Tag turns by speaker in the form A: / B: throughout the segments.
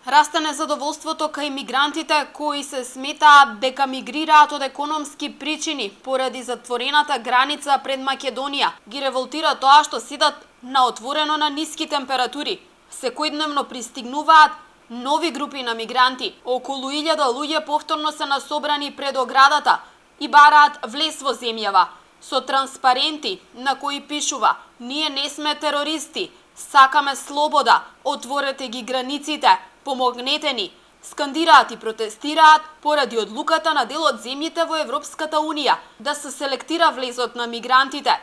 A: Расте незадоволството кај мигрантите кои се сметаат дека мигрираат од економски причини поради затворената граница пред Македонија. Ги револтира тоа што седат на отворено на ниски температури. Секојдневно пристигнуваат нови групи на мигранти. Околу 1000 луѓе повторно се насобрани пред оградата и бараат влез во земјава со транспаренти на кои пишува: "Ние не сме терористи, сакаме слобода, отворете ги границите, помогнете ни." Скандираат и протестираат поради одлуката на дел од земјите во Европската Унија да се селектира влезот на мигрантите.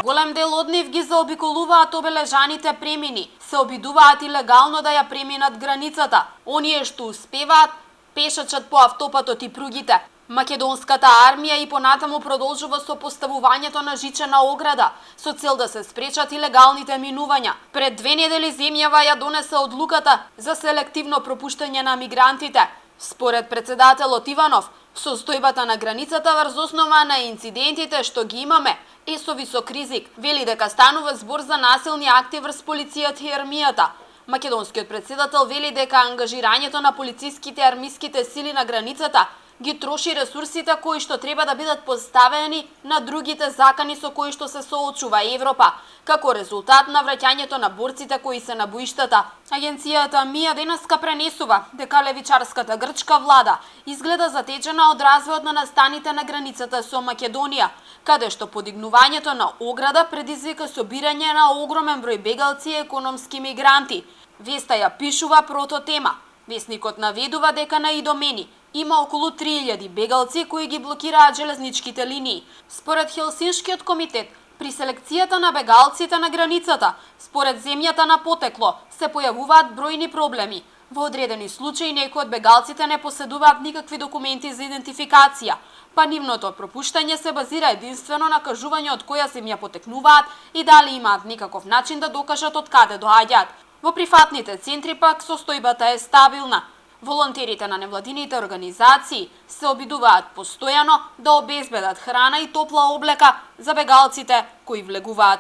A: Голем дел од нив ги заобиколуваат обележаните премини, се обидуваат илегално да ја преминат границата. Оние што успеваат, пешачат по автопатот и пругите. Македонската армија и понатаму продолжува со поставувањето на жичена ограда, со цел да се спречат илегалните минувања. Пред 2 недели земјава ја донесе одлуката за селективно пропуштање на мигрантите. Според председателот Иванов, состојбата на границата врз основа на инцидентите што ги имаме е со висок ризик. Вели дека станува збор за насилни акти врз полицијата и армијата. Македонскиот председател вели дека ангажирањето на полициските и армиските сили на границата ги троши ресурсите кои што треба да бидат поставени на другите закани со кои што се соочува Европа, како резултат на враќањето на борците кои се на боиштата. Агенцијата МИА денеска пренесува дека левичарската грчка влада изгледа затечена од развојот на настаните на границата со Македонија, каде што подигнувањето на ограда предизвика собирање на огромен број бегалци и економски мигранти. Веста ја пишува Прототема. Весникот наведува дека на Идомени има околу 3000 бегалци кои ги блокираат железничките линии. Според Хелсиншкиот комитет, при селекцијата на бегалците на границата, според земјата на потекло, се појавуваат бројни проблеми. Во одредени случаи некои од бегалците не поседуваат никакви документи за идентификација, па нивното пропуштање се базира единствено на кажување од која земја потекнуваат и дали имаат никаков начин да докажат од каде доаѓаат. Во прифатните центри пак состојбата е стабилна. Волонтерите на невладините организации се обидуваат постојано да обезбедат храна и топла облека за бегалците кои влегуваат